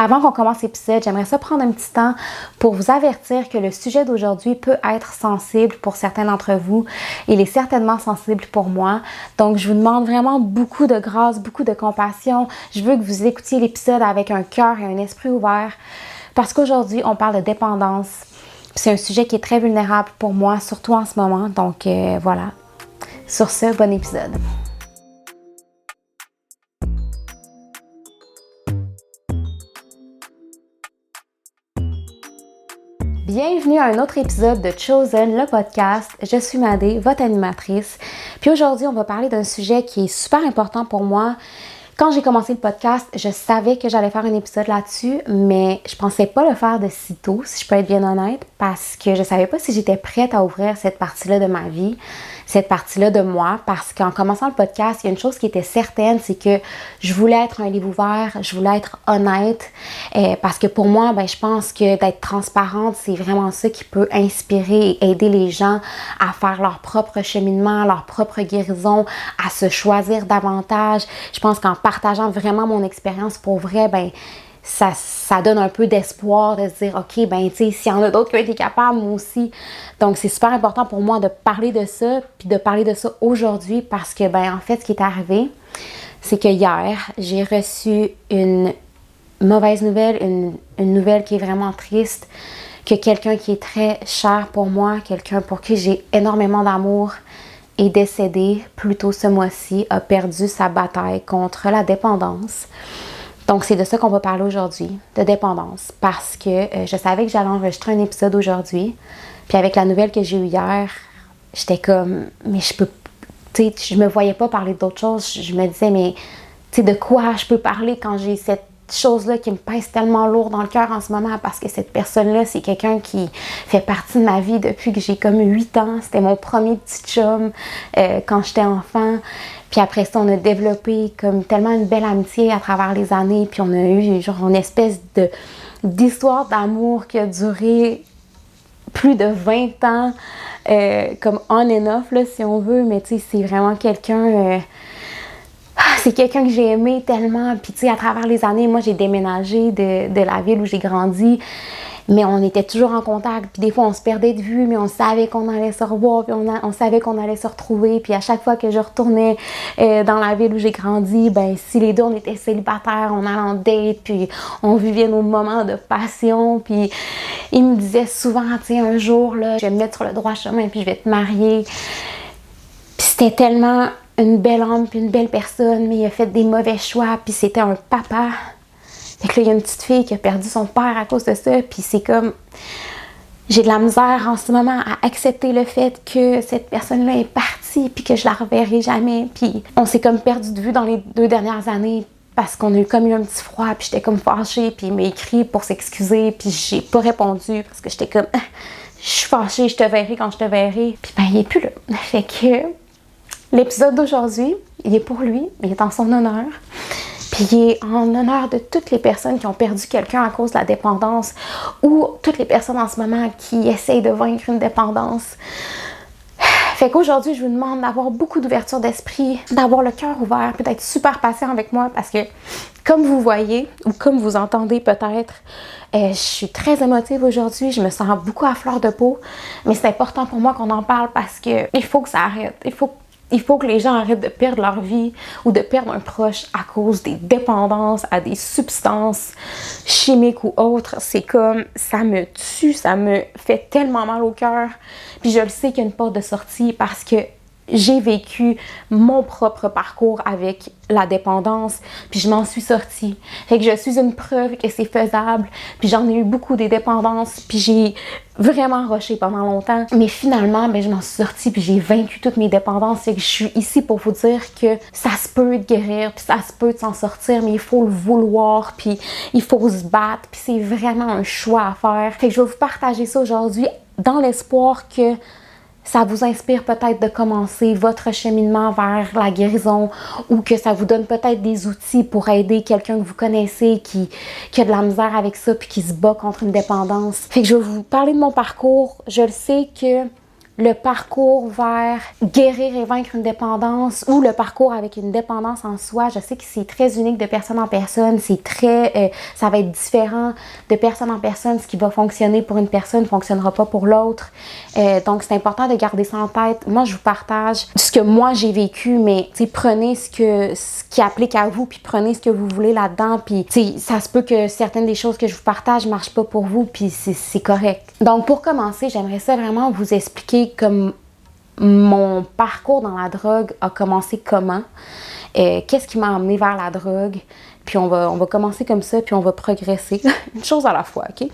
Avant qu'on commence l'épisode, j'aimerais ça prendre un petit temps pour vous avertir que le sujet d'aujourd'hui peut être sensible pour certains d'entre vous. Il est certainement sensible pour moi. Donc, je vous demande vraiment beaucoup de grâce, beaucoup de compassion. Je veux que vous écoutiez l'épisode avec un cœur et un esprit ouvert parce qu'aujourd'hui, on parle de dépendance. C'est un sujet qui est très vulnérable pour moi, surtout en ce moment. Donc, voilà. Sur ce, bon épisode. Bienvenue à un autre épisode de Chosen, le podcast. Je suis Madé, votre animatrice. Puis aujourd'hui, on va parler d'un sujet qui est super important pour moi. Quand j'ai commencé le podcast, je savais que j'allais faire un épisode là-dessus, mais je pensais pas le faire de si tôt, si je peux être bien honnête, parce que je savais pas si j'étais prête à ouvrir cette partie-là de ma vie, cette partie-là de moi, parce qu'en commençant le podcast, il y a une chose qui était certaine, c'est que je voulais être un livre ouvert, je voulais être honnête, parce que pour moi, je pense que d'être transparente, c'est vraiment ça qui peut inspirer et aider les gens à faire leur propre cheminement, leur propre guérison, à se choisir davantage. Je pense qu'en partageant vraiment mon expérience pour vrai, ça donne un peu d'espoir de se dire, OK, tu sais, s'il y en a d'autres qui ont été capables, moi aussi. Donc, c'est super important pour moi de parler de ça, puis de parler de ça aujourd'hui parce que, en fait, ce qui est arrivé, c'est que hier, j'ai reçu une mauvaise nouvelle, une nouvelle qui est vraiment triste, que quelqu'un qui est très cher pour moi, quelqu'un pour qui j'ai énormément d'amour, est décédé plus tôt ce mois-ci, a perdu sa bataille contre la dépendance. Donc, c'est de ça qu'on va parler aujourd'hui, de dépendance, parce que je savais que j'allais enregistrer un épisode aujourd'hui, puis avec la nouvelle que j'ai eue hier, j'étais comme, mais je peux, tu sais, je me voyais pas parler d'autre chose, je me disais, mais, tu sais, de quoi je peux parler quand j'ai cette chose-là qui me pèse tellement lourd dans le cœur en ce moment, parce que cette personne-là, c'est quelqu'un qui fait partie de ma vie depuis que j'ai comme 8 ans, c'était mon premier petit chum quand j'étais enfant. Puis après ça, on a développé comme tellement une belle amitié à travers les années. Puis on a eu genre une espèce d'histoire d'amour qui a duré plus de 20 ans, comme on and off, là, si on veut. Mais tu sais, c'est vraiment quelqu'un... c'est quelqu'un que j'ai aimé tellement. Puis tu sais, à travers les années, moi, j'ai déménagé de la ville où j'ai grandi. Mais on était toujours en contact, puis des fois on se perdait de vue, mais on savait qu'on allait se revoir, puis on savait qu'on allait se retrouver. Puis à chaque fois que je retournais dans la ville où j'ai grandi, si les deux on était célibataires, on allait en date, puis on vivait nos moments de passion. Puis il me disait souvent, tu sais, un jour, là, je vais me mettre sur le droit chemin, puis je vais te marier. Puis c'était tellement une belle âme, puis une belle personne, mais il a fait des mauvais choix, puis c'était un papa. Fait que là, il y a une petite fille qui a perdu son père à cause de ça, puis c'est comme... J'ai de la misère en ce moment à accepter le fait que cette personne-là est partie, puis que je la reverrai jamais. Puis on s'est comme perdu de vue dans les 2 dernières années, parce qu'on a eu comme eu un petit froid, puis j'étais comme fâchée, puis il m'a écrit pour s'excuser, puis j'ai pas répondu, parce que j'étais comme... Je suis fâchée, je te verrai quand je te verrai. Puis il est plus là. Fait que l'épisode d'aujourd'hui, il est pour lui, il est en son honneur. Puis il est en honneur de toutes les personnes qui ont perdu quelqu'un à cause de la dépendance ou toutes les personnes en ce moment qui essayent de vaincre une dépendance. Fait qu'aujourd'hui, je vous demande d'avoir beaucoup d'ouverture d'esprit, d'avoir le cœur ouvert, puis d'être super patient avec moi parce que, comme vous voyez ou comme vous entendez peut-être, je suis très émotive aujourd'hui, je me sens beaucoup à fleur de peau, mais c'est important pour moi qu'on en parle parce que il faut que ça arrête. Il faut que les gens arrêtent de perdre leur vie ou de perdre un proche à cause des dépendances à des substances chimiques ou autres. C'est comme, ça me tue, ça me fait tellement mal au cœur. Puis je le sais qu'il y a une porte de sortie parce que j'ai vécu mon propre parcours avec la dépendance, puis je m'en suis sortie. Fait que je suis une preuve que c'est faisable, puis j'en ai eu beaucoup des dépendances, puis j'ai vraiment rushé pendant longtemps. Mais finalement, je m'en suis sortie, puis j'ai vaincu toutes mes dépendances. Fait que je suis ici pour vous dire que ça se peut de guérir, puis ça se peut de s'en sortir, mais il faut le vouloir, puis il faut se battre, puis c'est vraiment un choix à faire. Fait que je vais vous partager ça aujourd'hui dans l'espoir que ça vous inspire peut-être de commencer votre cheminement vers la guérison ou que ça vous donne peut-être des outils pour aider quelqu'un que vous connaissez qui a de la misère avec ça puis qui se bat contre une dépendance. Fait que je vais vous parler de mon parcours. Je le sais que le parcours vers guérir et vaincre une dépendance ou le parcours avec une dépendance en soi. Je sais que c'est très unique de personne en personne, ça va être différent de personne en personne. Ce qui va fonctionner pour une personne ne fonctionnera pas pour l'autre. Donc, c'est important de garder ça en tête. Moi, je vous partage ce que moi j'ai vécu, mais prenez ce qui applique à vous, puis prenez ce que vous voulez là-dedans. Puis, ça se peut que certaines des choses que je vous partage ne marchent pas pour vous, puis c'est correct. Donc, pour commencer, j'aimerais ça vraiment vous expliquer comme mon parcours dans la drogue a commencé comment, qu'est-ce qui m'a amené vers la drogue, puis on va commencer comme ça, puis on va progresser, une chose à la fois, OK?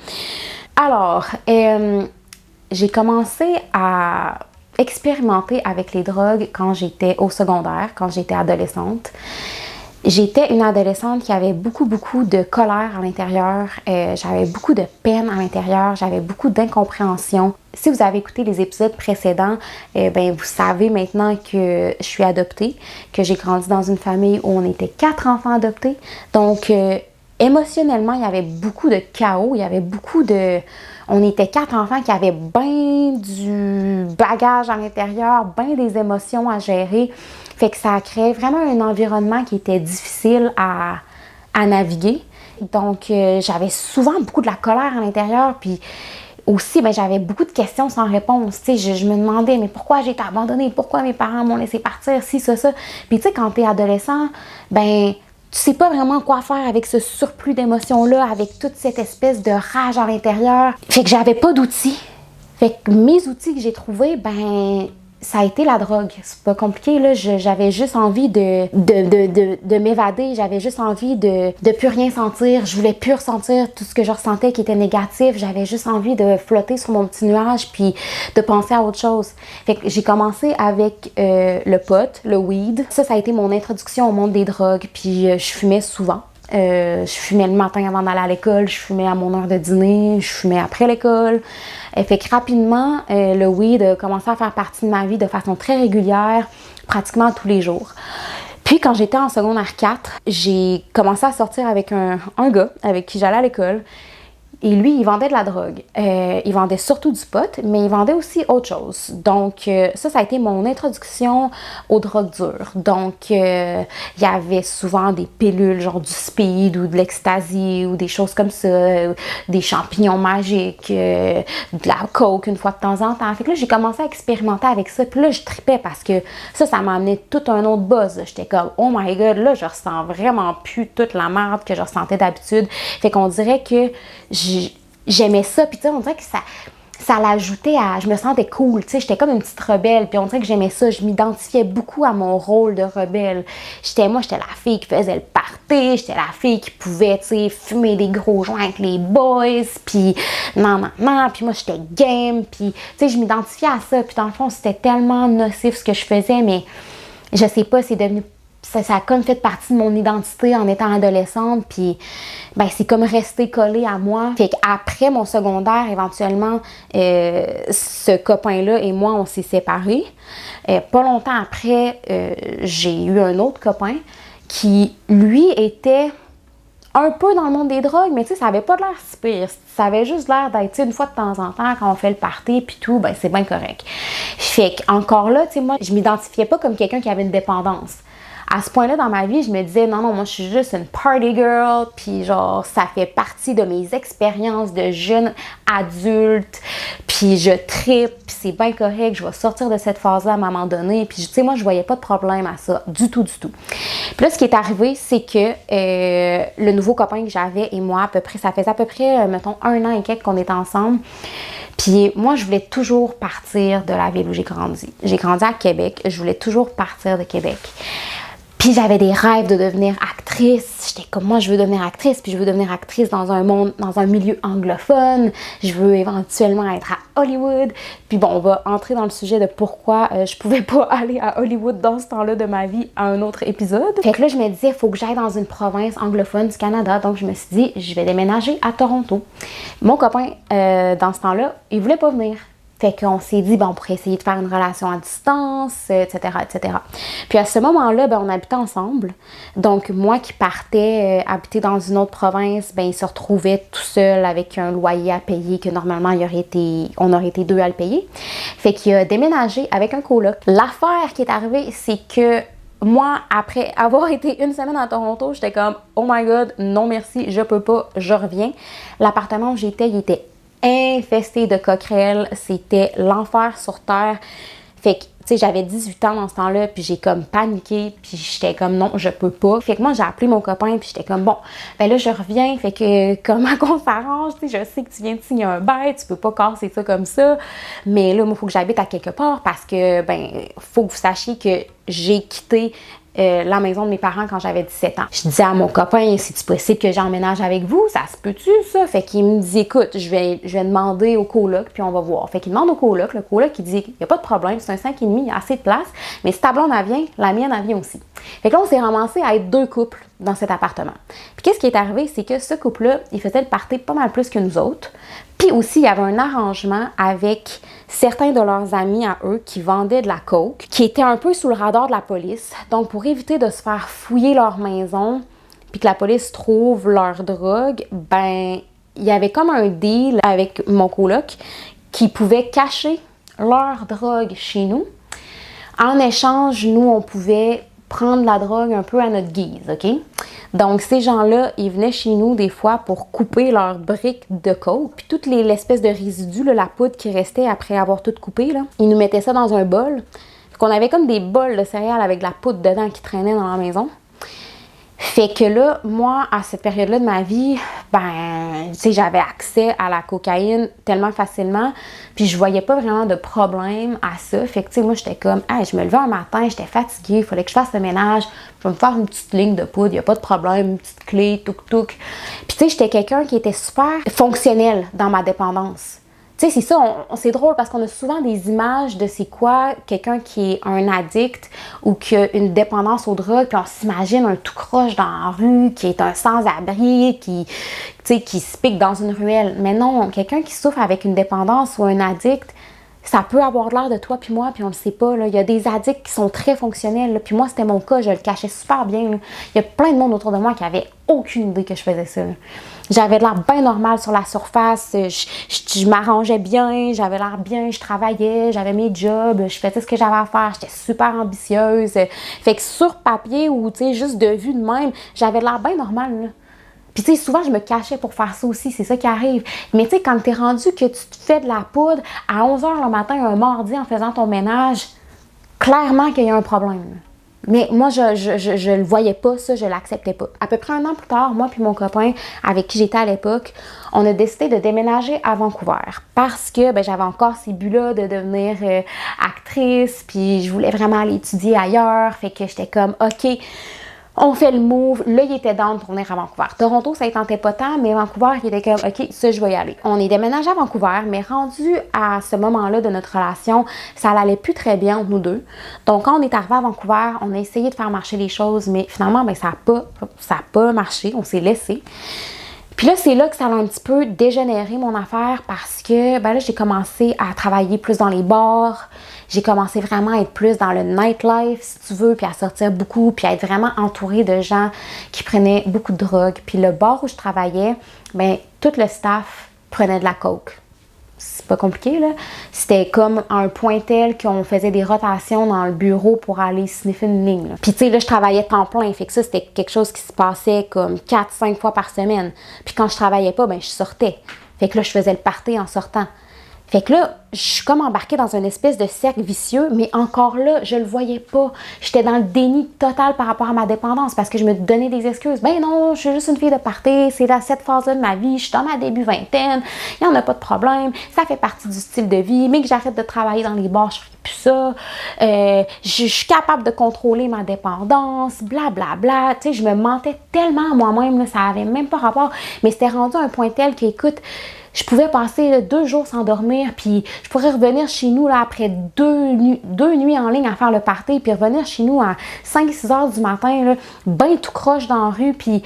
Alors, j'ai commencé à expérimenter avec les drogues quand j'étais au secondaire, quand j'étais adolescente. J'étais une adolescente qui avait beaucoup de colère à l'intérieur, j'avais beaucoup de peine à l'intérieur, j'avais beaucoup d'incompréhension. Si vous avez écouté les épisodes précédents, vous savez maintenant que je suis adoptée, que j'ai grandi dans une famille où on était 4 enfants adoptés. Donc, émotionnellement, il y avait beaucoup de chaos, on était 4 enfants qui avaient bien du bagage à l'intérieur, bien des émotions à gérer. Fait que ça a créé vraiment un environnement qui était difficile à naviguer. Donc, j'avais souvent beaucoup de la colère à l'intérieur. Puis aussi, j'avais beaucoup de questions sans réponse. Je me demandais, mais pourquoi j'ai été abandonnée? Pourquoi mes parents m'ont laissé partir? Si, ça. Puis quand t'es adolescent, tu sais pas vraiment quoi faire avec ce surplus d'émotions-là, avec toute cette espèce de rage à l'intérieur. Fait que j'avais pas d'outils. Fait que mes outils que j'ai trouvés, ça a été la drogue. C'est pas compliqué, là. J'avais juste envie de m'évader. J'avais juste envie de plus rien sentir. Je voulais plus ressentir tout ce que je ressentais qui était négatif. J'avais juste envie de flotter sur mon petit nuage puis de penser à autre chose. Fait que j'ai commencé avec le pot, le weed. Ça a été mon introduction au monde des drogues. Puis je fumais souvent. Je fumais le matin avant d'aller à l'école, je fumais à mon heure de dîner, je fumais après l'école. Fait que rapidement, le weed a commencé à faire partie de ma vie de façon très régulière, pratiquement tous les jours. Puis quand j'étais en secondaire 4, j'ai commencé à sortir avec un gars avec qui j'allais à l'école. Et lui, il vendait de la drogue. Il vendait surtout du pot, mais il vendait aussi autre chose. Donc, ça a été mon introduction aux drogues dures. Donc, il y avait souvent des pilules, genre du speed ou de l'ecstasy ou des choses comme ça, des champignons magiques, de la coke une fois de temps en temps. Fait que là, j'ai commencé à expérimenter avec ça. Puis là, je tripais parce que ça m'a amené tout un autre buzz. J'étais comme, oh my god, là, je ressens vraiment plus toute la merde que je ressentais d'habitude. Fait qu'on dirait que j'aimais ça, puis tu sais, on dirait que ça l'ajoutait à... Je me sentais cool, tu sais, j'étais comme une petite rebelle, puis on dirait que j'aimais ça, je m'identifiais beaucoup à mon rôle de rebelle. J'étais la fille qui faisait le party, j'étais la fille qui pouvait, tu sais, fumer des gros joints avec les boys, puis non, puis moi, j'étais game, puis tu sais, je m'identifiais à ça, puis dans le fond, c'était tellement nocif ce que je faisais, mais je sais pas, c'est devenu... Ça a comme fait partie de mon identité en étant adolescente, puis c'est comme resté collé à moi. Fait qu'après mon secondaire, éventuellement, ce copain-là et moi, on s'est séparés. Pas longtemps après, j'ai eu un autre copain qui, lui, était un peu dans le monde des drogues, mais tu sais, ça avait pas l'air si pire. Ça avait juste l'air d'être, une fois de temps en temps, quand on fait le party puis tout, c'est bien correct. Fait qu'encore là, tu sais, moi, je m'identifiais pas comme quelqu'un qui avait une dépendance. À ce point-là dans ma vie, je me disais non, moi je suis juste une party girl, puis genre ça fait partie de mes expériences de jeune adulte, puis je trippe, puis c'est bien correct, je vais sortir de cette phase-là à un moment donné, puis tu sais, moi je voyais pas de problème à ça, du tout. Puis là, ce qui est arrivé, c'est que le nouveau copain que j'avais et moi, ça faisait à peu près, mettons, 1 an et quelques qu'on était ensemble. Puis moi, je voulais toujours partir de la ville où j'ai grandi. J'ai grandi à Québec, je voulais toujours partir de Québec. Puis j'avais des rêves de devenir actrice. J'étais comme, moi, je veux devenir actrice, puis je veux devenir actrice dans un milieu anglophone. Je veux éventuellement être à Hollywood. Puis bon, on va entrer dans le sujet de pourquoi je pouvais pas aller à Hollywood dans ce temps-là de ma vie à un autre épisode. Fait que là, je me disais, il faut que j'aille dans une province anglophone du Canada. Donc, je me suis dit, je vais déménager à Toronto. Mon copain, dans ce temps-là, il voulait pas venir. Fait qu'on s'est dit, bon, on pourrait essayer de faire une relation à distance, etc., etc. Puis à ce moment-là, ben, on habitait ensemble. Donc, moi qui partais habiter dans une autre province, ben, il se retrouvait tout seul avec un loyer à payer que normalement, on aurait été deux à le payer. Fait qu'il a déménagé avec un coloc. L'affaire qui est arrivée, c'est que moi, après avoir été une semaine à Toronto, j'étais comme, oh my god, non merci, je peux pas, je reviens. L'appartement où j'étais, il était infesté de coquerelles, c'était l'enfer sur terre. Fait que, tu sais, j'avais 18 ans dans ce temps-là, puis j'ai comme paniqué, puis j'étais comme non, je peux pas. Fait que moi, j'ai appelé mon copain, puis j'étais comme bon, ben là, je reviens, fait que comment qu'on s'arrange, tu sais, je sais que tu viens de signer un bail, tu peux pas casser ça comme ça, mais là, moi, il faut que j'habite à quelque part parce que, ben, faut que vous sachiez que j'ai quitté la maison de mes parents quand j'avais 17 ans. Je disais à mon copain, c'est-tu possible que j'emménage avec vous? Ça se peut-tu, ça? Fait qu'il me dit, écoute, je vais demander au coloc, puis on va voir. Fait qu'il demande au coloc, le coloc, il dit, il n'y a pas de problème, c'est un 5,5, il y a assez de place, mais si ta blonde, elle vient, la mienne, elle vient aussi. Fait que là, on s'est ramassé à être deux couples dans cet appartement. Puis qu'est-ce qui est arrivé, c'est que ce couple-là, il faisait le party pas mal plus que nous autres. Puis aussi, il y avait un arrangement avec certains de leurs amis à eux qui vendaient de la coke, qui étaient un peu sous le radar de la police. Donc, pour éviter de se faire fouiller leur maison, puis que la police trouve leur drogue, ben, il y avait comme un deal avec mon coloc qui pouvait cacher leur drogue chez nous. En échange, nous, on pouvait prendre la drogue un peu à notre guise, OK? Donc, ces gens-là, ils venaient chez nous des fois pour couper leurs briques de coke, puis toute l'espèce de résidus, là, la poudre qui restait après avoir tout coupé, là, ils nous mettaient ça dans un bol. On avait comme des bols de céréales avec de la poudre dedans qui traînait dans la maison. Fait que là, moi, à cette période-là de ma vie, ben, tu sais, j'avais accès à la cocaïne tellement facilement, puis je voyais pas vraiment de problème à ça. Fait que, tu sais, moi, j'étais comme, hey, je me levais un matin, j'étais fatiguée, il fallait que je fasse le ménage, je vais me faire une petite ligne de poudre, y a pas de problème, une petite clé, touk-touk. Puis, tu sais, j'étais quelqu'un qui était super fonctionnel dans ma dépendance. Tu sais, c'est ça, c'est drôle parce qu'on a souvent des images de c'est quoi quelqu'un qui est un addict ou qui a une dépendance aux drogues, puis on s'imagine un tout croche dans la rue, qui est un sans-abri, qui se pique dans une ruelle. Mais non, quelqu'un qui souffre avec une dépendance ou un addict, ça peut avoir l'air de toi puis moi, puis on le sait pas. Là. Il y a des addicts qui sont très fonctionnels. Là. Puis moi, c'était mon cas, je le cachais super bien. Là. Il y a plein de monde autour de moi qui avait aucune idée que je faisais ça. Là. J'avais l'air bien normal sur la surface. Je m'arrangeais bien, j'avais l'air bien, je travaillais, j'avais mes jobs, je faisais ce que j'avais à faire. J'étais super ambitieuse. Fait que sur papier ou juste de vue de même, j'avais l'air bien normal. Là. Puis, tu sais, souvent, je me cachais pour faire ça aussi, c'est ça qui arrive. Mais, tu sais, quand t'es rendu que tu te fais de la poudre à 11h le matin, un mardi, en faisant ton ménage, clairement qu'il y a un problème. Mais moi, je le voyais pas, ça, je l'acceptais pas. À peu près un an plus tard, moi puis mon copain, avec qui j'étais à l'époque, on a décidé de déménager à Vancouver. Parce que ben, j'avais encore ces buts-là de devenir actrice, puis je voulais vraiment aller étudier ailleurs. Fait que j'étais comme, OK, on fait le move. Là, il était down pour venir à Vancouver. Toronto, ça ne tentait pas tant, mais Vancouver, il était comme, OK, ça, je vais y aller. On est déménagé à Vancouver, mais rendu à ce moment-là de notre relation, ça n'allait plus très bien entre nous deux. Donc, quand on est arrivé à Vancouver, on a essayé de faire marcher les choses, mais finalement, ben, ça n'a pas marché. On s'est laissé. Puis là, c'est là que ça a un petit peu dégénéré mon affaire parce que ben là, j'ai commencé à travailler plus dans les bars. J'ai commencé vraiment à être plus dans le nightlife, si tu veux, puis à sortir beaucoup, puis à être vraiment entourée de gens qui prenaient beaucoup de drogue. Puis le bar où je travaillais, ben tout le staff prenait de la coke. C'est pas compliqué, là. C'était comme un point tel qu'on faisait des rotations dans le bureau pour aller sniffer une ligne. Là. Puis tu sais, là, je travaillais temps plein, fait que ça, c'était quelque chose qui se passait comme 4-5 fois par semaine. Puis quand je travaillais pas, ben je sortais. Fait que là, je faisais le party en sortant. Fait que là, je suis comme embarquée dans une espèce de cercle vicieux, mais encore là, je le voyais pas. J'étais dans le déni total par rapport à ma dépendance parce que je me donnais des excuses. Ben non, je suis juste une fille de party, c'est là cette phase-là de ma vie, je suis dans ma début vingtaine, il n'y en a pas de problème, ça fait partie du style de vie, mais que j'arrête de travailler dans les bars, je ferai plus ça. Je suis capable de contrôler ma dépendance, blablabla. Bla, bla. Tu sais, je me mentais tellement à moi-même, là, ça avait même pas rapport, mais c'était rendu à un point tel que, écoute, Je pouvais passer là, 2 jours sans dormir, puis je pourrais revenir chez nous là, après deux nuits en ligne à faire le party, puis revenir chez nous à 5-6 heures du matin, là, ben tout croche dans la rue, puis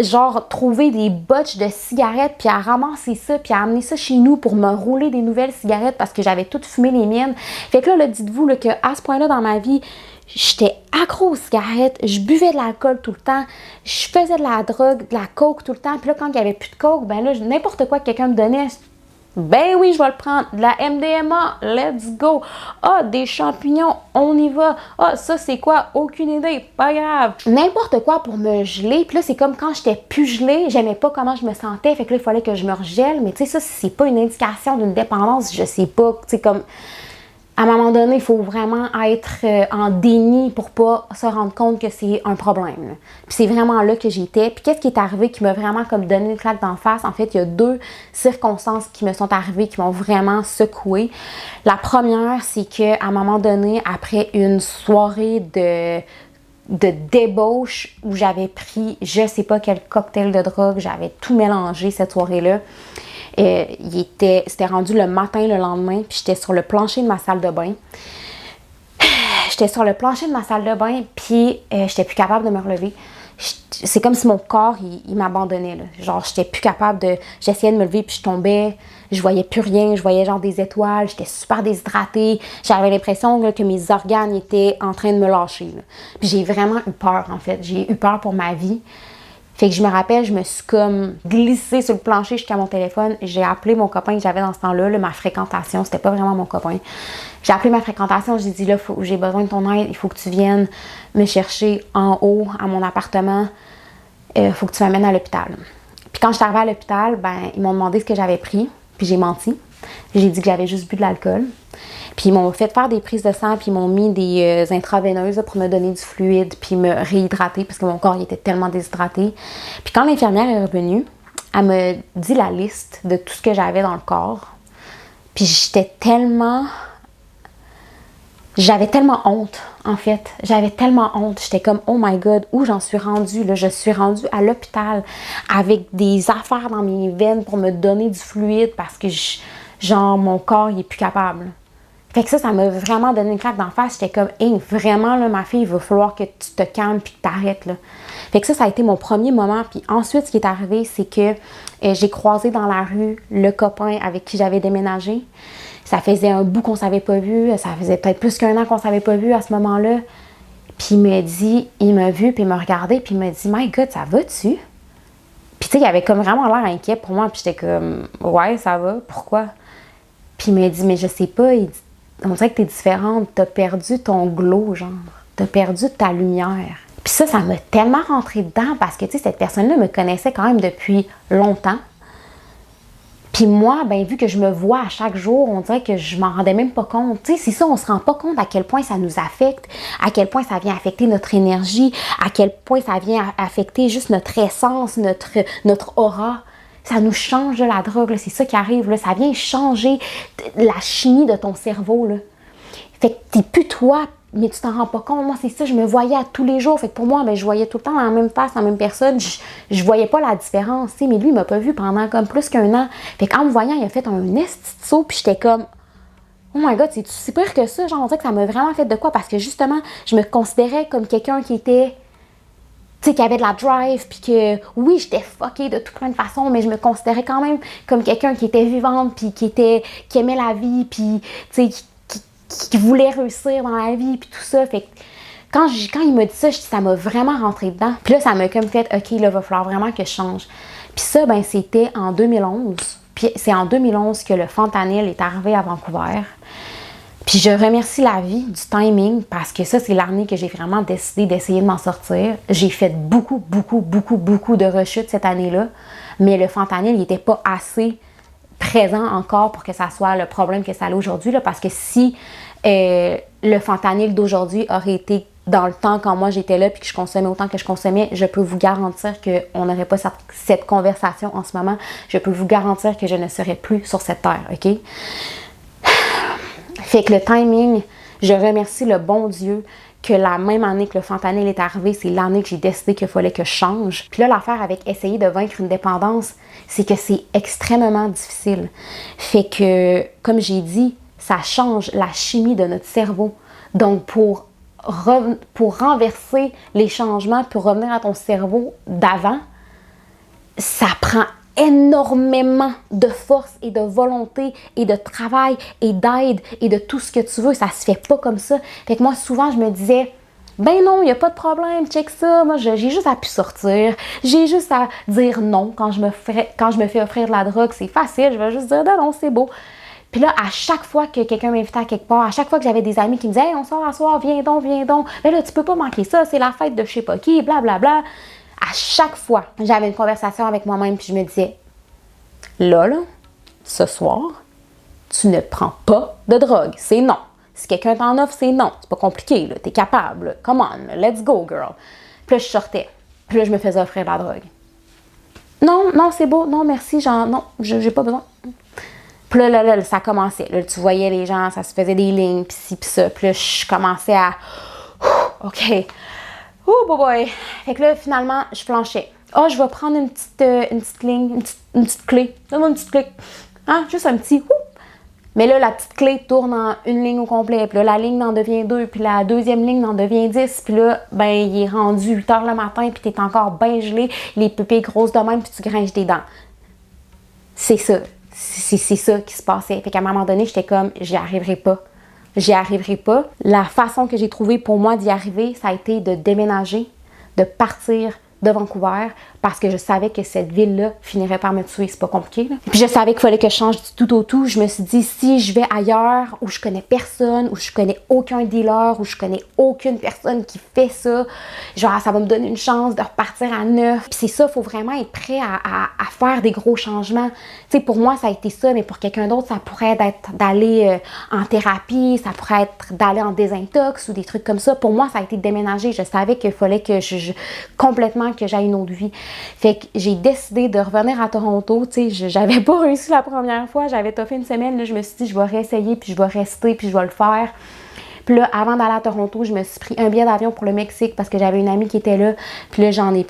genre trouver des botches de cigarettes, puis à ramasser ça, puis à amener ça chez nous pour me rouler des nouvelles cigarettes parce que j'avais toutes fumé les miennes. Fait que là dites-vous là, qu'à ce point-là dans ma vie, j'étais accro aux cigarettes, je buvais de l'alcool tout le temps, je faisais de la drogue, de la coke tout le temps. Puis là, quand il n'y avait plus de coke, ben là, n'importe quoi que quelqu'un me donnait, ben oui, je vais le prendre. De la MDMA, let's go. Ah, des champignons, on y va. Ah, ça c'est quoi? Aucune idée, pas grave. N'importe quoi pour me geler. Puis là, c'est comme quand j'étais plus gelée, j'aimais pas comment je me sentais. Fait que là, il fallait que je me regèle. Mais tu sais, ça, c'est pas une indication d'une dépendance, je sais pas. Tu sais, comme... À un moment donné, il faut vraiment être en déni pour pas se rendre compte que c'est un problème. Là. Puis c'est vraiment là que j'étais. Puis qu'est-ce qui est arrivé qui m'a vraiment comme donné une claque d'en face? En fait, il y a 2 circonstances qui me sont arrivées qui m'ont vraiment secouée. La première, c'est qu'à un moment donné, après une soirée de débauche où j'avais pris je sais pas quel cocktail de drogue, j'avais tout mélangé cette soirée-là. C'était rendu le matin le lendemain, puis j'étais sur le plancher de ma salle de bain. Puis j'étais plus capable de me relever. C'est comme si mon corps, il m'abandonnait. Là. Genre, j'étais plus capable de... J'essayais de me lever, puis je tombais. Je voyais plus rien. Je voyais genre des étoiles. J'étais super déshydratée. J'avais l'impression là, que mes organes étaient en train de me lâcher. Là. Puis j'ai vraiment eu peur, en fait. J'ai eu peur pour ma vie. Fait que je me rappelle, je me suis comme glissée sur le plancher jusqu'à mon téléphone. J'ai appelé mon copain que j'avais dans ce temps-là, ma fréquentation. C'était pas vraiment mon copain. J'ai appelé ma fréquentation. J'ai dit, là, j'ai besoin de ton aide. Il faut que tu viennes me chercher en haut à mon appartement. Il faut que tu m'amènes à l'hôpital. Puis quand je suis arrivée à l'hôpital, ben, ils m'ont demandé ce que j'avais pris. Puis j'ai menti. J'ai dit que j'avais juste bu de l'alcool. Puis ils m'ont fait faire des prises de sang, puis ils m'ont mis des intraveineuses là, pour me donner du fluide, puis me réhydrater, parce que mon corps il était tellement déshydraté. Puis quand l'infirmière est revenue, elle me dit la liste de tout ce que j'avais dans le corps. Puis j'avais tellement honte, en fait. J'avais tellement honte. J'étais comme, oh my God, où j'en suis rendue? Là? Je suis rendue à l'hôpital avec des affaires dans mes veines pour me donner du fluide parce que, genre, mon corps, il est plus capable. Fait que ça m'a vraiment donné une claque d'en face. J'étais comme, hey, vraiment, là, ma fille, il va falloir que tu te calmes puis que tu arrêtes, là. Fait que ça a été mon premier moment. Puis ensuite, ce qui est arrivé, c'est que j'ai croisé dans la rue le copain avec qui j'avais déménagé. Ça faisait un bout qu'on s'avait pas vu. Ça faisait peut-être plus qu'1 an qu'on s'avait pas vu à ce moment-là. Puis il m'a vu, puis il m'a regardé, puis il m'a dit, My God, ça va-tu? Puis tu sais, il avait comme vraiment l'air inquiet pour moi. Puis j'étais comme, ouais, ça va, pourquoi? Puis il m'a dit, mais je sais pas, il dit, on dirait que t'es différente, t'as perdu ton glow, genre. T'as perdu ta lumière. Puis ça m'a tellement rentré dedans parce que, tu sais, cette personne-là me connaissait quand même depuis longtemps. Puis moi, ben vu que je me vois à chaque jour, on dirait que je m'en rendais même pas compte. Tu sais, c'est ça, on se rend pas compte à quel point ça nous affecte, à quel point ça vient affecter notre énergie, à quel point ça vient affecter juste notre essence, notre aura. Ça nous change de la drogue, là. C'est ça qui arrive, là. Ça vient changer la chimie de ton cerveau, là. Fait que t'es plus toi, mais tu t'en rends pas compte. Moi, c'est ça, je me voyais à tous les jours. Fait que pour moi, ben, je voyais tout le temps la même face, la même personne. Je voyais pas la différence, tu sais. Mais lui, il m'a pas vu pendant comme plus qu'1 an. Fait qu'en me voyant, il a fait un esti de saut, puis j'étais comme... Oh my God, c'est si pire que ça. Genre, on dirait que ça m'a vraiment fait de quoi? Parce que justement, je me considérais comme quelqu'un qui était... Tu sais, qui avait de la drive, puis que, oui, j'étais fuckée de tout plein de façons, mais je me considérais quand même comme quelqu'un qui était vivante, puis qui aimait la vie, puis, tu sais, qui voulait réussir dans la vie, puis tout ça. Fait que quand il m'a dit ça, ça m'a vraiment rentré dedans. Puis là, ça m'a comme fait, OK, là, il va falloir vraiment que je change. Puis ça, ben, c'était en 2011. Puis c'est en 2011 que le fentanyl est arrivé à Vancouver. Puis je remercie la vie du timing parce que ça, c'est l'année que j'ai vraiment décidé d'essayer de m'en sortir. J'ai fait beaucoup de rechutes cette année-là, mais le fentanyl, il n'était pas assez présent encore pour que ça soit le problème que ça a aujourd'hui, là, parce que si le fentanyl d'aujourd'hui aurait été dans le temps quand moi j'étais là puis que je consommais autant que je consommais, je peux vous garantir qu'on n'aurait pas cette conversation en ce moment. Je peux vous garantir que je ne serais plus sur cette terre, OK? Fait que le timing, je remercie le bon Dieu que la même année que le fentanyl est arrivé, c'est l'année que j'ai décidé qu'il fallait que je change. Puis là, l'affaire avec essayer de vaincre une dépendance, c'est que c'est extrêmement difficile. Fait que, comme j'ai dit, ça change la chimie de notre cerveau. Donc, pour renverser les changements, pour revenir à ton cerveau d'avant, ça prend énormément de force et de volonté et de travail et d'aide et de tout ce que tu veux. Ça se fait pas comme ça. Fait que moi, souvent, je me disais, ben non, il n'y a pas de problème, check ça. Moi, j'ai juste à pu sortir. J'ai juste à dire non quand je me fais offrir de la drogue. C'est facile, je vais juste dire non, c'est beau. Puis là, à chaque fois que quelqu'un m'invitait à quelque part, à chaque fois que j'avais des amis qui me disaient « Hey, on sort à soir, viens donc, viens donc. » Ben là, tu peux pas manquer ça, c'est la fête de je sais pas qui, blablabla. À chaque fois, j'avais une conversation avec moi-même puis je me disais « Là, ce soir, tu ne prends pas de drogue. C'est non. Si quelqu'un t'en offre, c'est non. C'est pas compliqué, là. T'es capable. Là. Come on, let's go, girl. » Puis là, je sortais. Puis là, je me faisais offrir de la drogue. « Non, c'est beau. Non, merci. Non, j'ai pas besoin. » Puis là, ça commençait. Là, tu voyais les gens, ça se faisait des lignes, pis ci, pis ça. Puis là, je commençais à... OK. Boy. Fait que là, finalement, je flanchais. Je vais prendre une petite ligne, une petite clé. Donne-moi une petite clé. Hein? Juste un petit... Mais là, la petite clé tourne en une ligne au complet. Puis là, la ligne en devient 2. Puis la deuxième ligne en devient 10. Puis là, ben, il est rendu 8 heures le matin. Puis t'es encore bien gelé. Les pupilles grosses de même. Puis tu gringes des dents. C'est ça. C'est ça qui se passait. Fait qu'à un moment donné, j'étais comme, j'y arriverai pas. La façon que j'ai trouvée pour moi d'y arriver, ça a été de déménager, de partir de Vancouver parce que je savais que cette ville-là finirait par me tuer. C'est pas compliqué, là. Puis je savais qu'il fallait que je change du tout au tout. Je me suis dit, si je vais ailleurs où je connais personne, où je connais aucun dealer, où je connais aucune personne qui fait ça, genre ça va me donner une chance de repartir à neuf. Puis c'est ça, il faut vraiment être prêt à faire des gros changements. Tu sais, pour moi, ça a été ça, mais pour quelqu'un d'autre, ça pourrait être d'aller en thérapie, ça pourrait être d'aller en désintox ou des trucs comme ça. Pour moi, ça a été de déménager. Je savais qu'il fallait que complètement que j'aille une autre vie. Fait que j'ai décidé de revenir à Toronto. Tu sais, j'avais pas réussi la première fois. J'avais toffé une semaine. Là, je me suis dit, je vais réessayer, puis je vais rester, puis je vais le faire. Puis là, avant d'aller à Toronto, je me suis pris un billet d'avion pour le Mexique parce que j'avais une amie qui était là. Puis là, j'en ai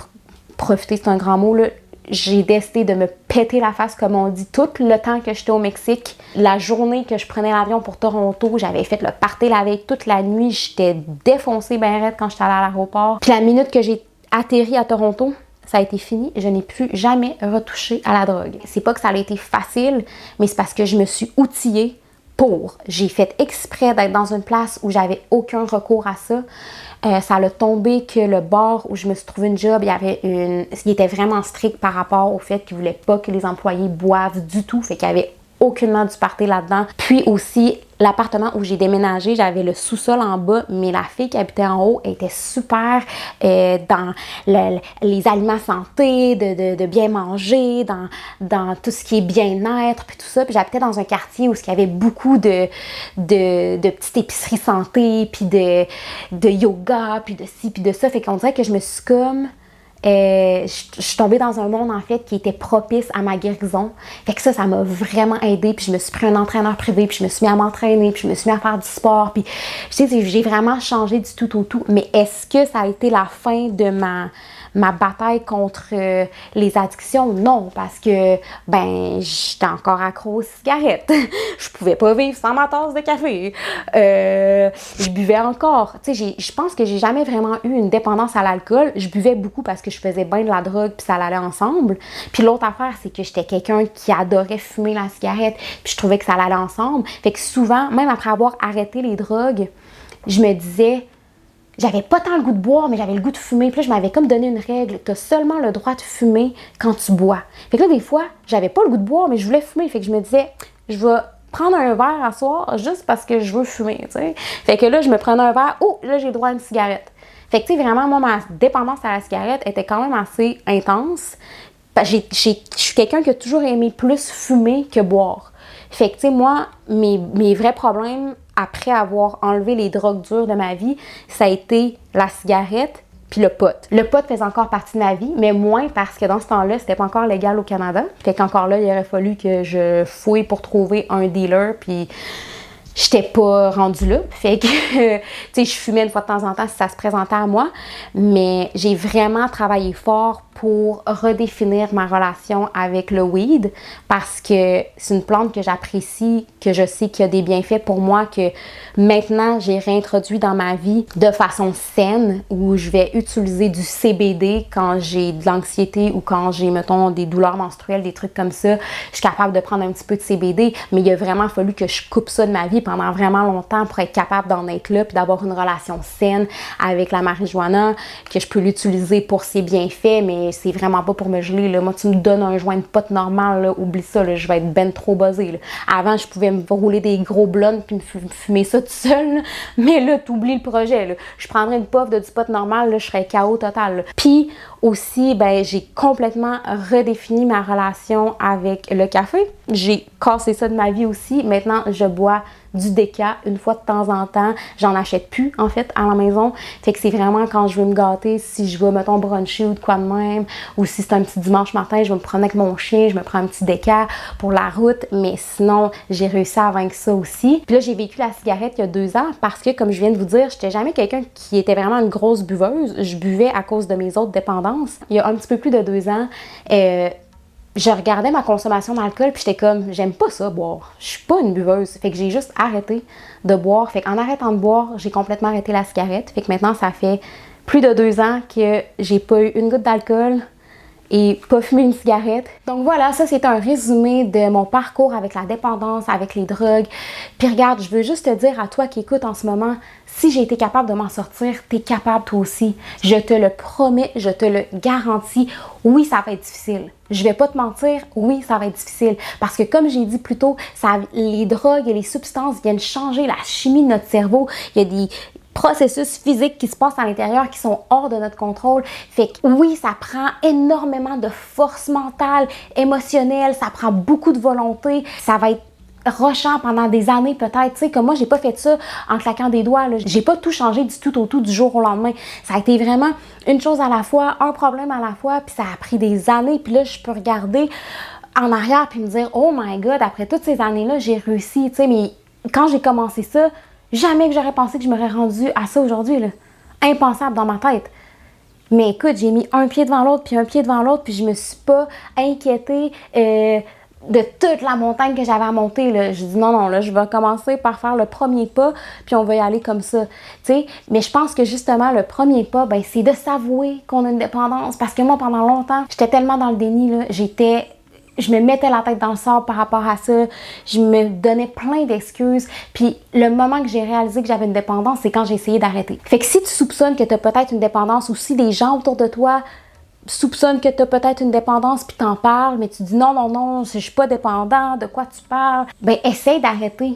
profité, c'est un grand mot, là. J'ai décidé de me péter la face, comme on dit, tout le temps que j'étais au Mexique. La journée que je prenais l'avion pour Toronto, j'avais fait le party la veille toute la nuit. J'étais défoncée ben raide quand j'étais allée à l'aéroport. Puis la minute que j'ai atterri à Toronto, ça a été fini. Je n'ai plus jamais retouché à la drogue. C'est pas que ça a été facile, mais c'est parce que je me suis outillée pour. J'ai fait exprès d'être dans une place où j'avais aucun recours à ça. Ça a tombé que le bar où je me suis trouvé une job, il était vraiment strict par rapport au fait qu'il voulait pas que les employés boivent du tout. Fait qu'il y avait aucunement du party là-dedans. Puis aussi, l'appartement où j'ai déménagé, j'avais le sous-sol en bas, mais la fille qui habitait en haut était super dans les aliments santé, de bien manger, dans tout ce qui est bien-être, puis tout ça. Puis j'habitais dans un quartier où il y avait beaucoup de petites épiceries santé, puis de yoga, puis de ci, puis de ça. Fait qu'on dirait que je me suis comme... je suis tombée dans un monde en fait qui était propice à ma guérison. Fait que ça m'a vraiment aidée. Puis je me suis pris un entraîneur privé, puis je me suis mis à m'entraîner, puis je me suis mis à faire du sport. Puis j'ai vraiment changé du tout au tout. Mais est-ce que ça a été la fin de ma bataille contre les addictions? Non, parce que ben j'étais encore accro aux cigarettes. Je pouvais pas vivre sans ma tasse de café. Je buvais encore. Tu sais, je pense que j'ai jamais vraiment eu une dépendance à l'alcool. Je buvais beaucoup parce que je faisais bien de la drogue puis ça allait ensemble. Puis l'autre affaire, c'est que j'étais quelqu'un qui adorait fumer la cigarette puis je trouvais que ça allait ensemble. Fait que souvent, même après avoir arrêté les drogues, je me disais... J'avais pas tant le goût de boire, mais j'avais le goût de fumer. Puis là, je m'avais comme donné une règle. T'as seulement le droit de fumer quand tu bois. Fait que là, des fois, j'avais pas le goût de boire, mais je voulais fumer. Fait que je me disais, je vais prendre un verre à soir juste parce que je veux fumer, tu sais. Fait que là, je me prenais un verre. Oh, là, j'ai le droit à une cigarette. Fait que, tu sais, vraiment, moi, ma dépendance à la cigarette était quand même assez intense. Je suis quelqu'un qui a toujours aimé plus fumer que boire. Fait que, tu sais, moi, mes vrais problèmes, après avoir enlevé les drogues dures de ma vie, ça a été la cigarette puis le pot. Le pot faisait encore partie de ma vie, mais moins parce que dans ce temps-là, c'était pas encore légal au Canada. Fait qu'encore là, il aurait fallu que je fouille pour trouver un dealer, puis j'étais pas rendue là. Fait que, tu sais, je fumais une fois de temps en temps si ça se présentait à moi. Mais j'ai vraiment travaillé fort pour redéfinir ma relation avec le weed parce que c'est une plante que j'apprécie, que je sais qu'il y a des bienfaits pour moi, que maintenant j'ai réintroduit dans ma vie de façon saine où je vais utiliser du CBD quand j'ai de l'anxiété ou quand j'ai, mettons, des douleurs menstruelles, des trucs comme ça. Je suis capable de prendre un petit peu de CBD, mais il a vraiment fallu que je coupe ça de ma vie pendant vraiment longtemps pour être capable d'en être là puis d'avoir une relation saine avec la marijuana, que je peux l'utiliser pour ses bienfaits, mais c'est vraiment pas pour me geler, là. Moi, tu me donnes un joint de pote normal, là, oublie ça, là, je vais être ben trop buzzée, là. Avant, je pouvais me rouler des gros blondes puis me fumer ça tout seul, là. Mais là, t'oublies le projet, là. Je prendrais une puff de du pot normal, là, je serais KO total, là. Puis aussi, ben, j'ai complètement redéfini ma relation avec le café. J'ai cassé ça de ma vie aussi. Maintenant, je bois du déca une fois de temps en temps. J'en achète plus, en fait, à la maison. Fait que c'est vraiment quand je veux me gâter, si je veux, mettons, bruncher ou de quoi de même, ou si c'est un petit dimanche matin, je vais me promener avec mon chien, je me prends un petit déca pour la route, mais sinon, j'ai réussi à vaincre ça aussi. Puis là, j'ai vécu la cigarette il y a 2 ans parce que, comme je viens de vous dire, j'étais jamais quelqu'un qui était vraiment une grosse buveuse. Je buvais à cause de mes autres dépendances. Il y a un petit peu plus de 2 ans, je regardais ma consommation d'alcool puis j'étais comme, j'aime pas ça boire. Je suis pas une buveuse. Fait que j'ai juste arrêté de boire. Fait qu'en arrêtant de boire, j'ai complètement arrêté la cigarette. Fait que maintenant, ça fait plus de 2 ans que j'ai pas eu une goutte d'alcool et pas fumé une cigarette. Donc voilà, ça c'est un résumé de mon parcours avec la dépendance, avec les drogues. Puis regarde, je veux juste te dire à toi qui écoutes en ce moment, si j'ai été capable de m'en sortir, t'es capable toi aussi. Je te le promets, je te le garantis. Oui, ça va être difficile. Je vais pas te mentir, oui, ça va être difficile. Parce que comme j'ai dit plus tôt, les drogues et les substances viennent changer la chimie de notre cerveau. Il y a des processus physiques qui se passent à l'intérieur qui sont hors de notre contrôle. Fait que oui, ça prend énormément de force mentale, émotionnelle, ça prend beaucoup de volonté, ça va être rochant pendant des années peut-être, tu sais, comme moi j'ai pas fait ça en claquant des doigts, là. J'ai pas tout changé du tout du jour au lendemain. Ça a été vraiment une chose à la fois, un problème à la fois, puis ça a pris des années, puis là je peux regarder en arrière puis me dire oh my god, après toutes ces années-là, j'ai réussi, tu sais, mais quand j'ai commencé ça, jamais que j'aurais pensé que je m'aurais rendue à ça aujourd'hui, là. Impensable dans ma tête. Mais écoute, j'ai mis un pied devant l'autre, puis un pied devant l'autre, puis je me suis pas inquiétée de toute la montagne que j'avais à monter, là. Je dis non, là, je vais commencer par faire le premier pas, puis on va y aller comme ça, tu sais. Mais je pense que justement, le premier pas, ben, c'est de s'avouer qu'on a une dépendance. Parce que moi, pendant longtemps, j'étais tellement dans le déni, là. Je me mettais la tête dans le sable par rapport à ça. Je me donnais plein d'excuses. Puis le moment que j'ai réalisé que j'avais une dépendance, c'est quand j'ai essayé d'arrêter. Fait que si tu soupçonnes que tu as peut-être une dépendance ou si des gens autour de toi soupçonnent que tu as peut-être une dépendance puis t'en parles, mais tu dis non, je suis pas dépendant, de quoi tu parles? Ben essaye d'arrêter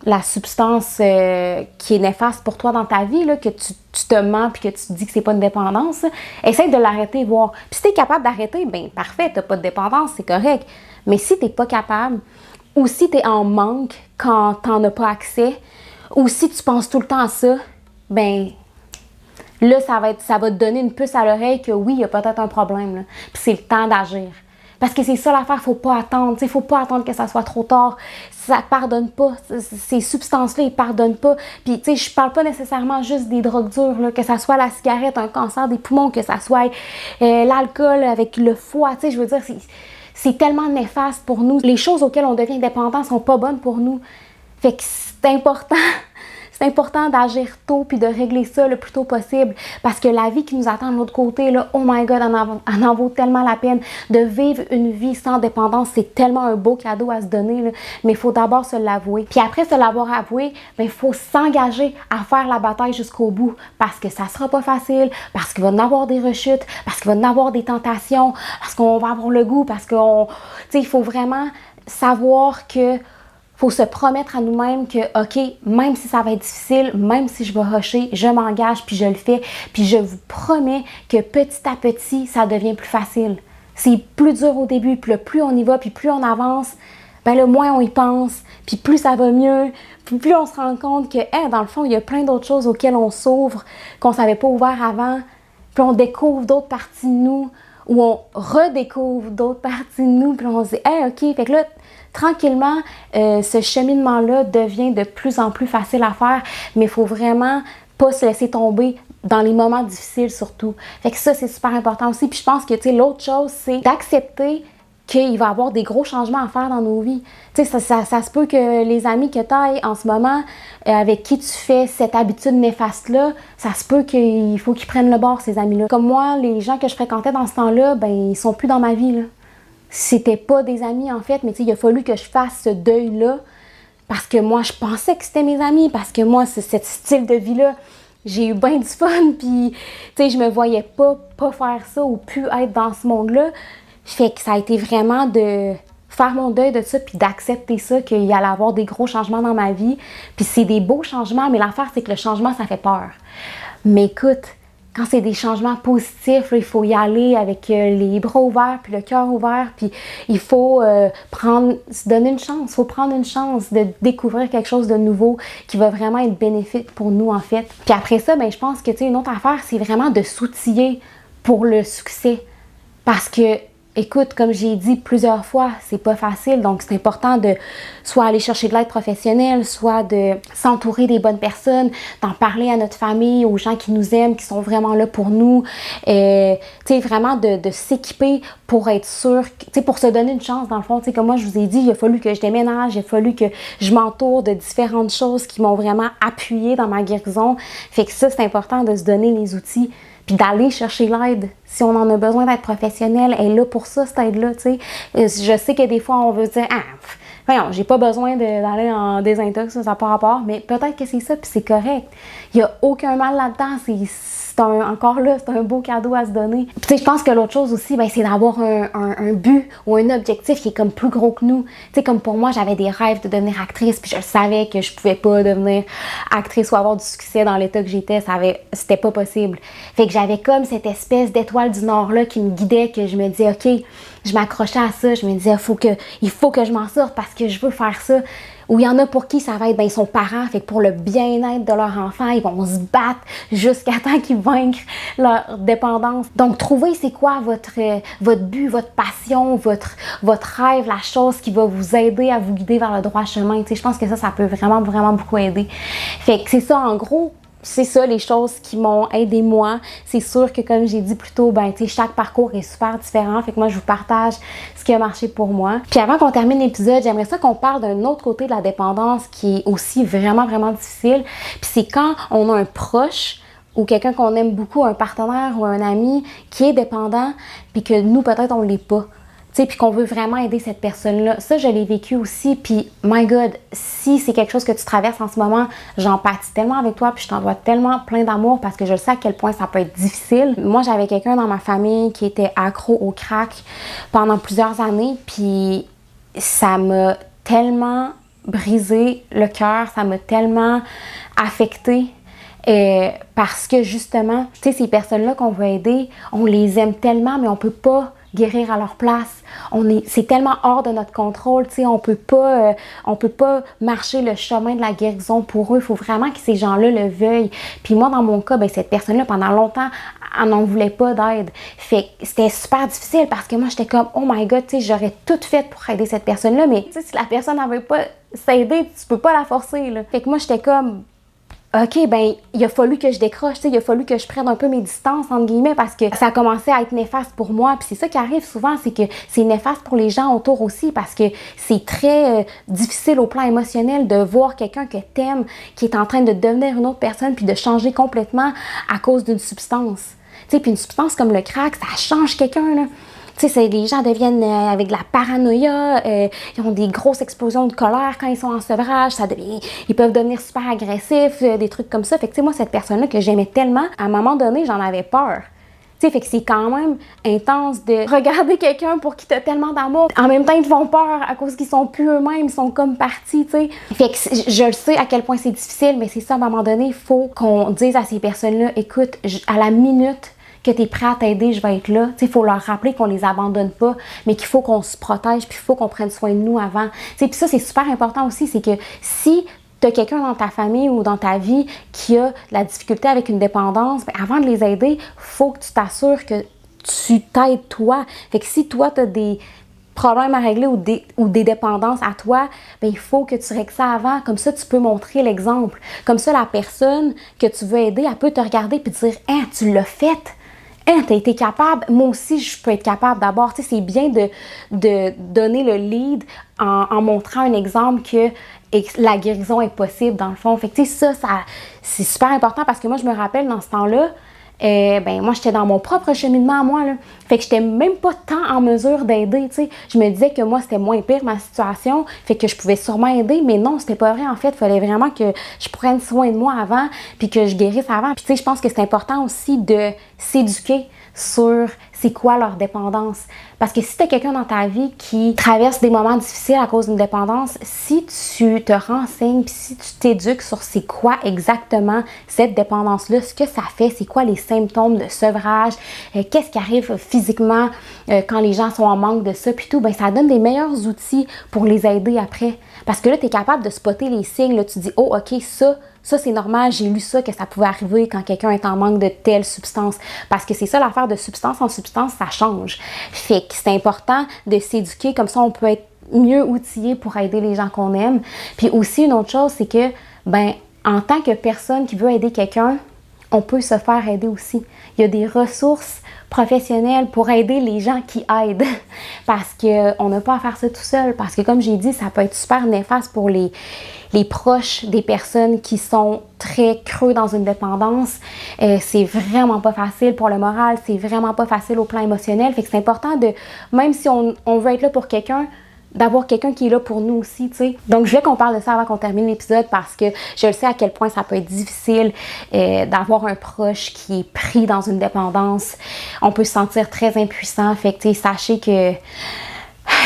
la substance qui est néfaste pour toi dans ta vie, là, que tu te mens puis que tu te dis que c'est pas une dépendance, essaye de l'arrêter, voir. Puis si t'es capable d'arrêter, ben parfait, t'as pas de dépendance, c'est correct. Mais si t'es pas capable, ou si t'es en manque quand t'en as pas accès, ou si tu penses tout le temps à ça, ben là, ça va te donner une puce à l'oreille que oui, il y a peut-être un problème, là. Puis c'est le temps d'agir. Parce que c'est ça l'affaire, faut pas attendre, faut pas attendre que ça soit trop tard. Ça pardonne pas, ces substances-là, ils pardonnent pas. Puis, tu sais, je parle pas nécessairement juste des drogues dures, là, que ça soit la cigarette, un cancer des poumons, que ça soit l'alcool avec le foie, tu sais, je veux dire, c'est tellement néfaste pour nous. Les choses auxquelles on devient dépendant sont pas bonnes pour nous. Fait que c'est important. C'est important d'agir tôt puis de régler ça le plus tôt possible parce que la vie qui nous attend de l'autre côté, là, oh my god, elle en vaut tellement la peine. De vivre une vie sans dépendance, c'est tellement un beau cadeau à se donner, là, mais il faut d'abord se l'avouer. Puis après se l'avoir avoué, il faut s'engager à faire la bataille jusqu'au bout parce que ça sera pas facile, parce qu'il va y en avoir des rechutes, parce qu'il va y en avoir des tentations, parce qu'on va avoir le goût, parce qu'on, tu sais, il faut vraiment savoir que faut se promettre à nous-mêmes que, OK, même si ça va être difficile, même si je vais rusher, je m'engage puis je le fais. Puis je vous promets que petit à petit, ça devient plus facile. C'est plus dur au début, puis le plus on y va, puis plus on avance, ben le moins on y pense, puis plus ça va mieux, puis plus on se rend compte que, dans le fond, il y a plein d'autres choses auxquelles on s'ouvre, qu'on ne savait pas ouvert avant, puis on découvre d'autres parties de nous, où on redécouvre d'autres parties de nous, puis on se dit « Hey, OK! » Fait que là, tranquillement, ce cheminement-là devient de plus en plus facile à faire, mais il faut vraiment pas se laisser tomber dans les moments difficiles surtout. Fait que ça, c'est super important aussi. Puis je pense que, tu sais, l'autre chose, c'est d'accepter qu'il va y avoir des gros changements à faire dans nos vies. Tu sais, ça se peut que les amis que tu as en ce moment, avec qui tu fais cette habitude néfaste-là, ça se peut qu'il faut qu'ils prennent le bord, ces amis-là. Comme moi, les gens que je fréquentais dans ce temps-là, ben ils sont plus dans ma vie, là. C'était pas des amis, en fait, mais tu sais, il a fallu que je fasse ce deuil-là parce que moi, je pensais que c'était mes amis, parce que moi, c'est ce style de vie-là. J'ai eu bien du fun, puis tu sais, je me voyais pas faire ça ou plus être dans ce monde-là. Fait que ça a été vraiment de faire mon deuil de ça, puis d'accepter ça, qu'il y allait avoir des gros changements dans ma vie. Puis c'est des beaux changements, mais l'affaire, c'est que le changement, ça fait peur. Mais écoute, quand c'est des changements positifs, là, il faut y aller avec les bras ouverts, puis le cœur ouvert, puis il faut se donner une chance. Il faut prendre une chance de découvrir quelque chose de nouveau qui va vraiment être bénéfique pour nous, en fait. Puis après ça, ben, je pense que, tu sais, une autre affaire, c'est vraiment de s'outiller pour le succès. Parce que, écoute, comme j'ai dit plusieurs fois, c'est pas facile, donc c'est important de soit aller chercher de l'aide professionnelle, soit de s'entourer des bonnes personnes, d'en parler à notre famille, aux gens qui nous aiment, qui sont vraiment là pour nous, tu sais, vraiment de s'équiper pour être sûr, tu sais, pour se donner une chance dans le fond. Tu sais, comme moi je vous ai dit, il a fallu que je déménage, il a fallu que je m'entoure de différentes choses qui m'ont vraiment appuyée dans ma guérison. Fait que ça, c'est important de se donner les outils. Puis d'aller chercher l'aide. Si on en a besoin d'être professionnel, elle est là pour ça, cette aide-là, tu sais. Je sais que des fois, on veut dire « Ah, voyons, j'ai pas besoin d'aller en désintox, ça n'a pas rapport. » Mais peut-être que c'est ça, puis c'est correct. Il n'y a aucun mal là-dedans. Encore là, c'est un beau cadeau à se donner. Puis tu sais, je pense que l'autre chose aussi, ben, c'est d'avoir un but ou un objectif qui est comme plus gros que nous. Tu sais, comme pour moi, j'avais des rêves de devenir actrice, puis je savais que je pouvais pas devenir actrice ou avoir du succès dans l'état que j'étais. C'était pas possible. Fait que j'avais comme cette espèce d'étoile du Nord-là qui me guidait, que je me disais, OK, je m'accrochais à ça, je me disais, il faut que je m'en sorte parce que je veux faire ça. Ou il y en a pour qui ça va être, ben, ils sont parents, fait que pour le bien-être de leur enfant, ils vont se battre jusqu'à temps qu'ils vaincent leur dépendance. Donc, trouvez c'est quoi votre but, votre passion, votre rêve, la chose qui va vous aider à vous guider vers le droit chemin. Tu sais, je pense que ça peut vraiment, vraiment beaucoup aider. Fait que c'est ça, en gros. C'est ça les choses qui m'ont aidé moi. C'est sûr que comme j'ai dit plus tôt, ben tu sais, chaque parcours est super différent. Fait que moi je vous partage ce qui a marché pour moi. Puis avant qu'on termine l'épisode, j'aimerais ça qu'on parle d'un autre côté de la dépendance qui est aussi vraiment, vraiment difficile. Puis c'est quand on a un proche ou quelqu'un qu'on aime beaucoup, un partenaire ou un ami qui est dépendant, puis que nous peut-être on l'est pas. Puis qu'on veut vraiment aider cette personne-là. Ça, je l'ai vécu aussi, puis my God, si c'est quelque chose que tu traverses en ce moment, j'empathie tellement avec toi, puis je t'envoie tellement plein d'amour parce que je sais à quel point ça peut être difficile. Moi, j'avais quelqu'un dans ma famille qui était accro au crack pendant plusieurs années, puis ça m'a tellement brisé le cœur, ça m'a tellement affectée. Parce que justement, tu sais, ces personnes-là qu'on veut aider, on les aime tellement, mais on peut pas guérir à leur place. C'est tellement hors de notre contrôle, tu sais, on peut pas marcher le chemin de la guérison pour eux. Il faut vraiment que ces gens-là le veuillent. Puis moi, dans mon cas, ben cette personne-là, pendant longtemps, elle n'en voulait pas d'aide. Fait que c'était super difficile parce que moi, j'étais comme, oh my God, tu sais, j'aurais tout fait pour aider cette personne-là, mais tu sais, si la personne n'en veut pas s'aider, tu peux pas la forcer, là. Fait que moi, j'étais comme, OK, ben il a fallu que je décroche, tu sais, il a fallu que je prenne un peu mes distances, entre guillemets, parce que ça a commencé à être néfaste pour moi. Puis c'est ça qui arrive souvent, c'est que c'est néfaste pour les gens autour aussi, parce que c'est très difficile au plan émotionnel de voir quelqu'un que t'aimes, qui est en train de devenir une autre personne, puis de changer complètement à cause d'une substance. Tu sais, puis une substance comme le crack, ça change quelqu'un, là. Tu sais, les gens deviennent avec de la paranoïa, ils ont des grosses explosions de colère quand ils sont en sevrage, ils peuvent devenir super agressifs, des trucs comme ça. Fait que tu sais, moi, cette personne-là que j'aimais tellement, à un moment donné, j'en avais peur. Tu sais, fait que c'est quand même intense de regarder quelqu'un pour qui t'as tellement d'amour. En même temps, ils te font peur à cause qu'ils sont plus eux-mêmes, ils sont comme partis, tu sais. Fait que je le sais à quel point c'est difficile, mais c'est ça, à un moment donné, il faut qu'on dise à ces personnes-là, écoute, à la minute que tu es prêt à t'aider, je vais être là. Il faut leur rappeler qu'on les abandonne pas, mais qu'il faut qu'on se protège, puis il faut qu'on prenne soin de nous avant. Puis ça, c'est super important aussi, c'est que si tu as quelqu'un dans ta famille ou dans ta vie qui a de la difficulté avec une dépendance, bien, avant de les aider, il faut que tu t'assures que tu t'aides toi. Fait que si toi, tu as des problèmes à régler ou des dépendances à toi, ben il faut que tu règles ça avant. Comme ça, tu peux montrer l'exemple. Comme ça, la personne que tu veux aider, elle peut te regarder et te dire « Hein, tu l'as fait! Hein, tu as été capable! Moi aussi, je peux être capable d'abord. » Tu sais, c'est bien de donner le lead en montrant un exemple que la guérison est possible dans le fond. Fait que tu sais, ça c'est super important parce que moi, je me rappelle dans ce temps-là, moi, j'étais dans mon propre cheminement à moi, là. Fait que j'étais même pas tant en mesure d'aider, tu sais. Je me disais que moi, c'était moins pire ma situation, fait que je pouvais sûrement aider, mais non, c'était pas vrai, en fait. Il fallait vraiment que je prenne soin de moi avant, puis que je guérisse avant. Puis tu sais, je pense que c'est important aussi de s'éduquer sur c'est quoi leur dépendance. Parce que si tu as quelqu'un dans ta vie qui traverse des moments difficiles à cause d'une dépendance, si tu te renseignes, puis si tu t'éduques sur c'est quoi exactement cette dépendance-là, ce que ça fait, c'est quoi les symptômes de sevrage, qu'est-ce qui arrive physiquement quand les gens sont en manque de ça, puis tout, ben ça donne des meilleurs outils pour les aider après. Parce que là, tu es capable de spotter les signes, là, tu dis, oh, OK, ça, c'est normal, j'ai lu ça, que ça pouvait arriver quand quelqu'un est en manque de telle substance. Parce que c'est ça l'affaire de substance en substance, ça change. Fait que c'est important de s'éduquer, comme ça on peut être mieux outillé pour aider les gens qu'on aime. Puis aussi, une autre chose, c'est que, en tant que personne qui veut aider quelqu'un, on peut se faire aider aussi. Il y a des ressources professionnelles pour aider les gens qui aident. Parce qu'on n'a pas à faire ça tout seul. Parce que comme j'ai dit, ça peut être super néfaste pour les proches des personnes qui sont très creux dans une dépendance. C'est vraiment pas facile pour le moral. C'est vraiment pas facile au plan émotionnel. Fait que c'est important de, même si on veut être là pour quelqu'un, d'avoir quelqu'un qui est là pour nous aussi, tu sais. Donc, je voulais qu'on parle de ça avant qu'on termine l'épisode parce que je le sais à quel point ça peut être difficile d'avoir un proche qui est pris dans une dépendance. On peut se sentir très impuissant. Fait que, tu sais, sachez que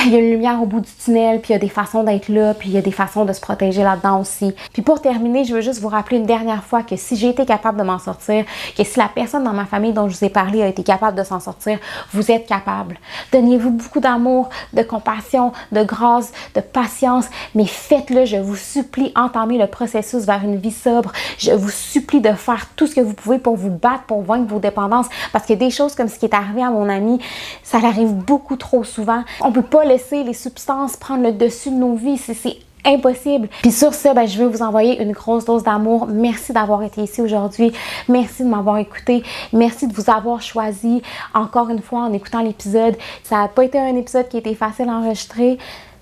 il y a une lumière au bout du tunnel, puis il y a des façons d'être là, puis il y a des façons de se protéger là-dedans aussi. Puis pour terminer, je veux juste vous rappeler une dernière fois que si j'ai été capable de m'en sortir, que si la personne dans ma famille dont je vous ai parlé a été capable de s'en sortir, vous êtes capable. Donnez-vous beaucoup d'amour, de compassion, de grâce, de patience, mais faites-le, je vous supplie, entamez le processus vers une vie sobre. Je vous supplie de faire tout ce que vous pouvez pour vous battre, pour vaincre vos dépendances, parce que des choses comme ce qui est arrivé à mon ami, ça arrive beaucoup trop souvent. On peut pas laisser les substances prendre le dessus de nos vies, c'est impossible. Puis sur ça, je veux vous envoyer une grosse dose d'amour. Merci d'avoir été ici aujourd'hui. Merci de m'avoir écouté. Merci de vous avoir choisi encore une fois en écoutant l'épisode. Ça n'a pas été un épisode qui a été facile à enregistrer.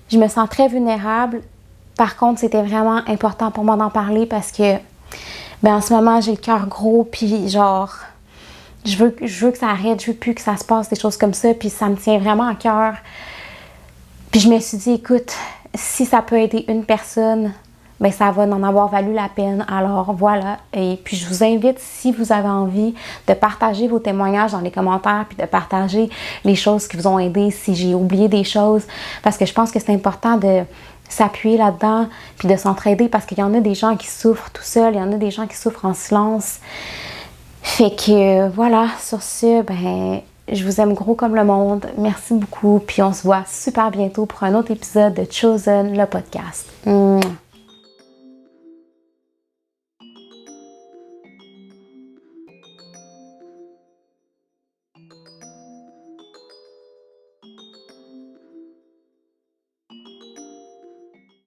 Je me sens très vulnérable. Par contre, c'était vraiment important pour moi d'en parler parce que en ce moment, j'ai le cœur gros puis genre je veux que ça arrête, je veux plus que ça se passe des choses comme ça, puis ça me tient vraiment à cœur. Puis je me suis dit, écoute, si ça peut aider une personne, ça va en avoir valu la peine. Alors voilà. Et puis je vous invite, si vous avez envie, de partager vos témoignages dans les commentaires, puis de partager les choses qui vous ont aidé, si j'ai oublié des choses. Parce que je pense que c'est important de s'appuyer là-dedans, puis de s'entraider, parce qu'il y en a des gens qui souffrent tout seuls, il y en a des gens qui souffrent en silence. Fait que voilà, sur ce, je vous aime gros comme le monde. Merci beaucoup. Puis on se voit super bientôt pour un autre épisode de Chosen, le podcast. Mouah.